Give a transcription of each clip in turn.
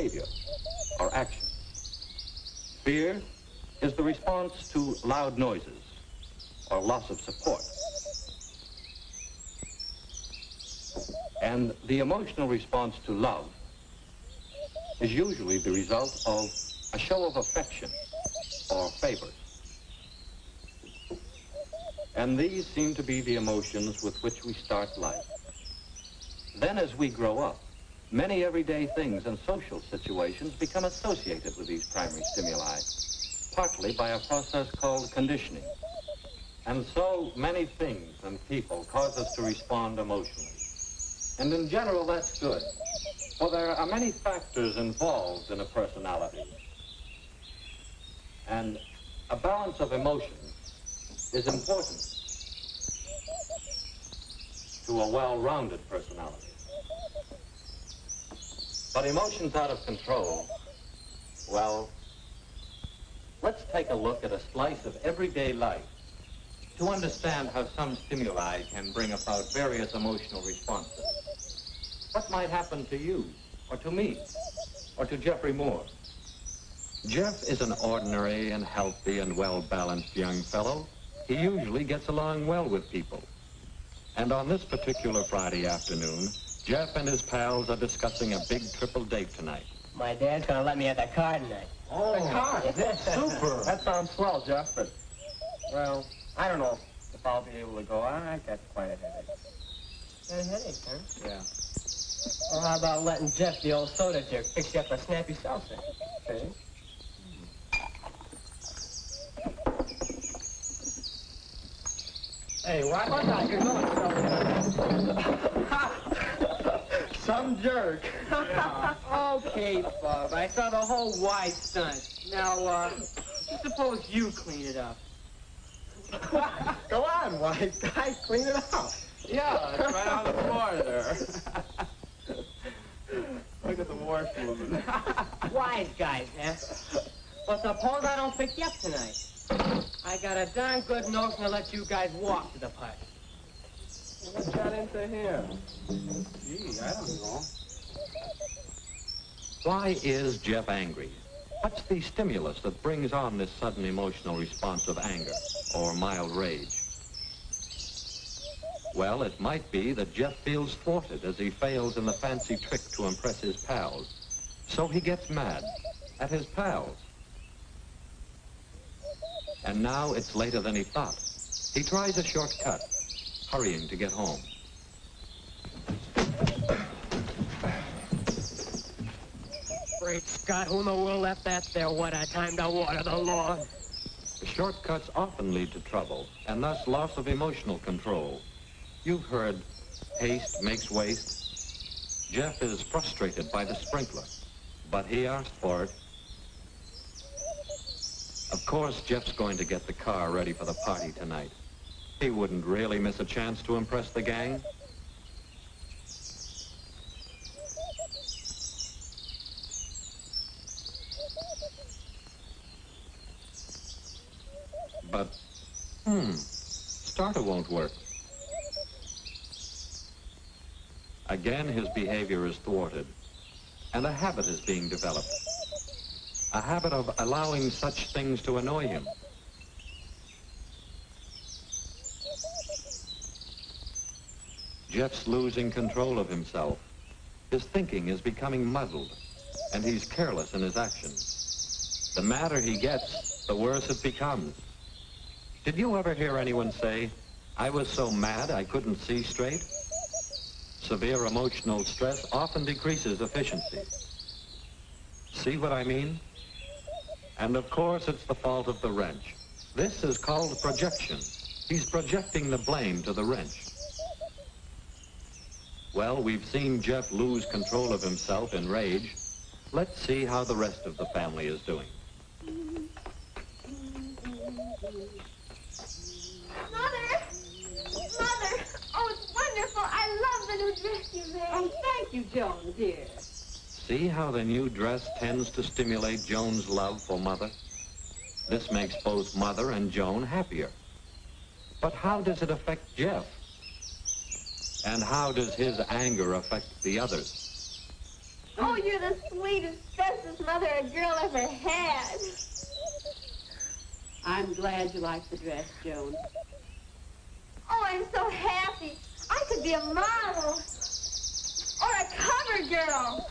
behavior or action. Fear is the response to loud noises or loss of support. And the emotional response to love is usually the result of a show of affection or favors. And these seem to be the emotions with which we start life. Then as we grow up, many everyday things and social situations become associated with these primary stimuli, partly by a process called conditioning. And so many things and people cause us to respond emotionally. And in general, that's good. For there are many factors involved in a personality. And a balance of emotions is important to a well-rounded personality. But emotions out of control, well, let's take a look at a slice of everyday life to understand how some stimuli can bring about various emotional responses. What might happen to you, or to me, or to Jeffrey Moore? Jeff is an ordinary and healthy and well-balanced young fellow. He usually gets along well with people. And on this particular Friday afternoon, Jeff and his pals are discussing a big triple date tonight. My dad's gonna let me at the car tonight. Oh, the car? That's super. That sounds swell, Jeff, but, well, I don't know if I'll be able to go. I got quite a headache. Got a headache, huh? Yeah. Well, how about letting Jeff, the old soda jerk, fix you up a snappy salsa? Okay. Hey, why not? You're going some jerk. Yeah. Okay, Bob, I saw the whole wide stunt. Now, suppose you clean it up. Go on, wise guy, clean it up. Yeah, it's right on the floor there. Look at the wash moving. Wise guys, huh? Well, suppose I don't pick you up tonight. I got a darn good notion to let you guys walk to the party. What got into him? Gee, I don't know. Why is Jeff angry? What's the stimulus that brings on this sudden emotional response of anger or mild rage? Well, it might be that Jeff feels thwarted as he fails in the fancy trick to impress his pals. So he gets mad at his pals. And now it's later than he thought. He tries a shortcut, hurrying to get home. Great Scott, who in the world left that there? What a time to water the lawn. Shortcuts often lead to trouble, and thus loss of emotional control. You've heard, haste makes waste. Jeff is frustrated by the sprinkler, but he asked for it. Of course, Jeff's going to get the car ready for the party tonight. He wouldn't really miss a chance to impress the gang. But, starter won't work. Again, his behavior is thwarted, and a habit is being developed. A habit of allowing such things to annoy him. Jeff's losing control of himself. His thinking is becoming muddled, and he's careless in his actions. The madder he gets, the worse it becomes. Did you ever hear anyone say, "I was so mad I couldn't see straight"? Severe emotional stress often decreases efficiency. See what I mean? And of course, it's the fault of the wrench. This is called projection. He's projecting the blame to the wrench. Well, we've seen Jeff lose control of himself in rage. Let's see how the rest of the family is doing. Mother! Mother! Oh, it's wonderful. I love the new dress you made. Oh, thank you, Joan, dear. See how the new dress tends to stimulate Joan's love for Mother? This makes both Mother and Joan happier. But how does it affect Jeff? And how does his anger affect the others? Oh, you're the sweetest, bestest mother a girl ever had. I'm glad you like the dress, Joan. Oh, I'm so happy. I could be a model. Or a cover girl.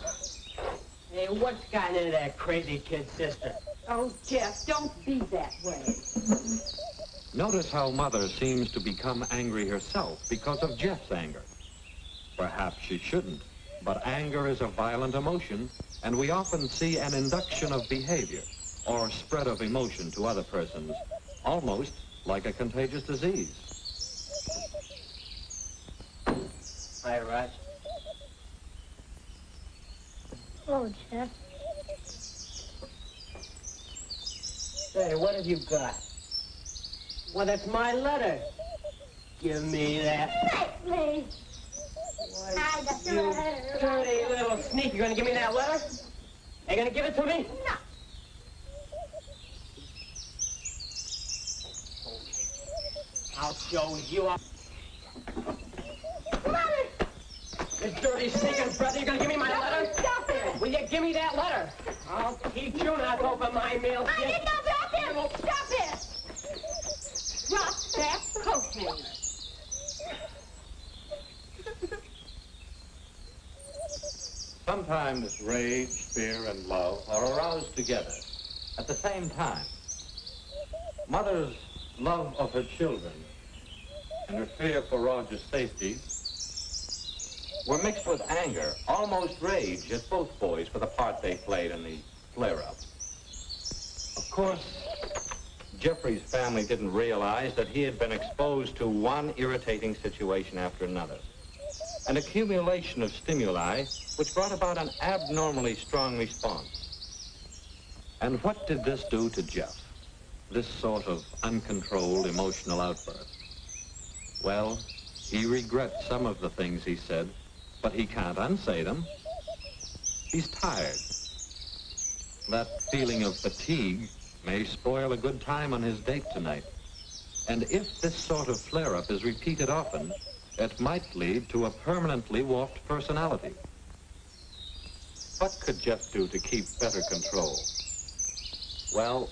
Hey, what's gotten into that crazy kid's sister? Oh, Jeff, don't be that way. Notice how Mother seems to become angry herself because of Jeff's anger. Perhaps she shouldn't, but anger is a violent emotion, and we often see an induction of behavior or spread of emotion to other persons, almost like a contagious disease. Hi, Raj. Oh, Jeff. Hey, what have you got? Well, that's my letter. Give me that. Let me. I got the You letter. dirty little sneak. You gonna give me that letter? Are you gonna give it to me? No. I'll show you up. Mother! You dirty sneaking brother, you gonna give me my letter? Stop it! Will you give me that letter? I'll teach you not to open my mail, I kid. didn't know about this! Stop it! Drop that coat hanger. Sometimes rage, fear, and love are aroused together at the same time. Mother's love of her children and her fear for Roger's safety were mixed with anger, almost rage, at both boys for the part they played in the flare-up. Of course, Jeffrey's family didn't realize that he had been exposed to one irritating situation after another. An accumulation of stimuli which brought about an abnormally strong response. And what did this do to Jeff? This sort of uncontrolled emotional outburst? Well, he regrets some of the things he said, but he can't unsay them. He's tired. That feeling of fatigue may spoil a good time on his date tonight. And if this sort of flare-up is repeated often, it might lead to a permanently warped personality. What could Jeff do to keep better control? Well,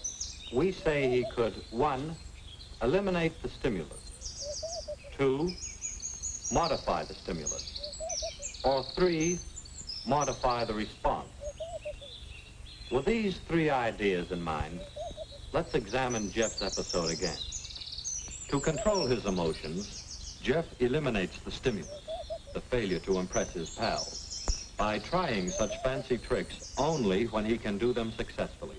we say he could, 1, eliminate the stimulus, 2, modify the stimulus, or 3, modify the response. With these 3 ideas in mind, let's examine Jeff's episode again. To control his emotions, Jeff eliminates the stimulus, the failure to impress his pals, by trying such fancy tricks only when he can do them successfully.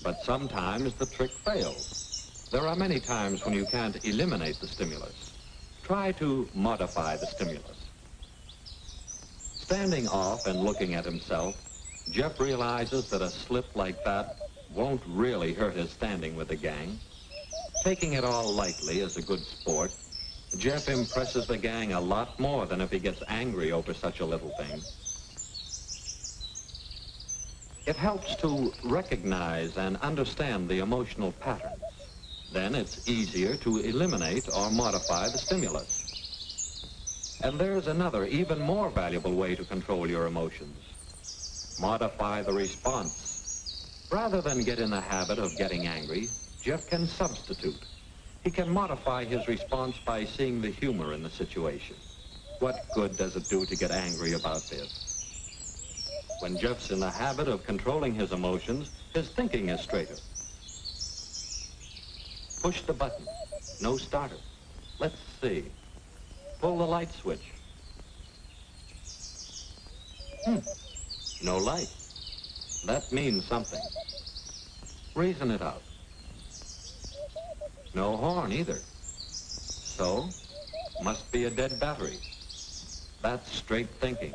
But sometimes the trick fails. There are many times when you can't eliminate the stimulus. Try to modify the stimulus. Standing off and looking at himself, Jeff realizes that a slip like that won't really hurt his standing with the gang. Taking it all lightly as a good sport, Jeff impresses the gang a lot more than if he gets angry over such a little thing. It helps to recognize and understand the emotional patterns. Then it's easier to eliminate or modify the stimulus. And there's another, even more valuable way to control your emotions. Modify the response. Rather than get in the habit of getting angry, Jeff can substitute. He can modify his response by seeing the humor in the situation. What good does it do to get angry about this? When Jeff's in the habit of controlling his emotions, his thinking is straighter. Push the button. No starter. Let's see. Pull the light switch. No light. That means something. Reason it out. No horn either. So, must be a dead battery. That's straight thinking,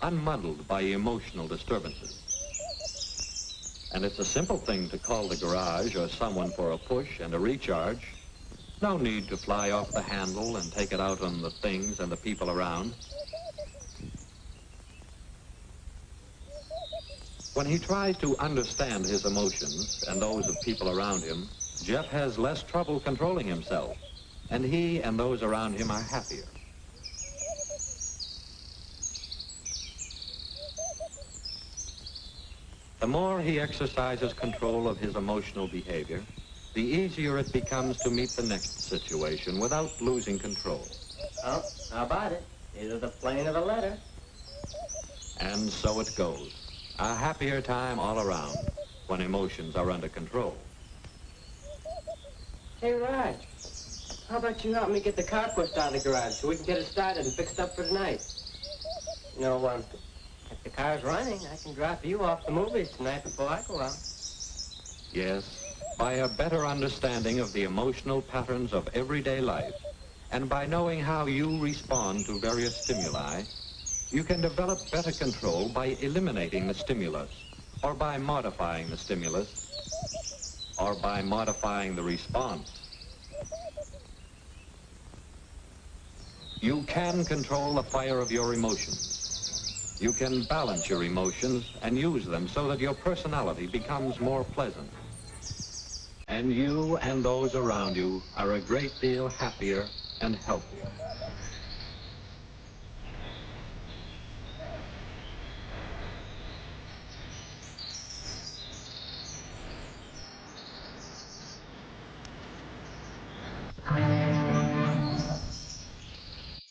unmuddled by emotional disturbances. And it's a simple thing to call the garage or someone for a push and a recharge. No need to fly off the handle and take it out on the things and the people around. When he tries to understand his emotions and those of people around him, Jeff has less trouble controlling himself, and he and those around him are happier. The more he exercises control of his emotional behavior, the easier it becomes to meet the next situation without losing control. Oh, how about it? Either the plane or the letter. And so it goes. A happier time all around when emotions are under control. Hey, Raj, how about you help me get the car pushed out of the garage so we can get it started and fixed up for tonight? You know, if the car's running, I can drop you off the movies tonight before I go out. Yes, by a better understanding of the emotional patterns of everyday life, and by knowing how you respond to various stimuli, you can develop better control by eliminating the stimulus, or by modifying the stimulus, or by modifying the response. You can control the fire of your emotions. You can balance your emotions and use them so that your personality becomes more pleasant. And you and those around you are a great deal happier and healthier.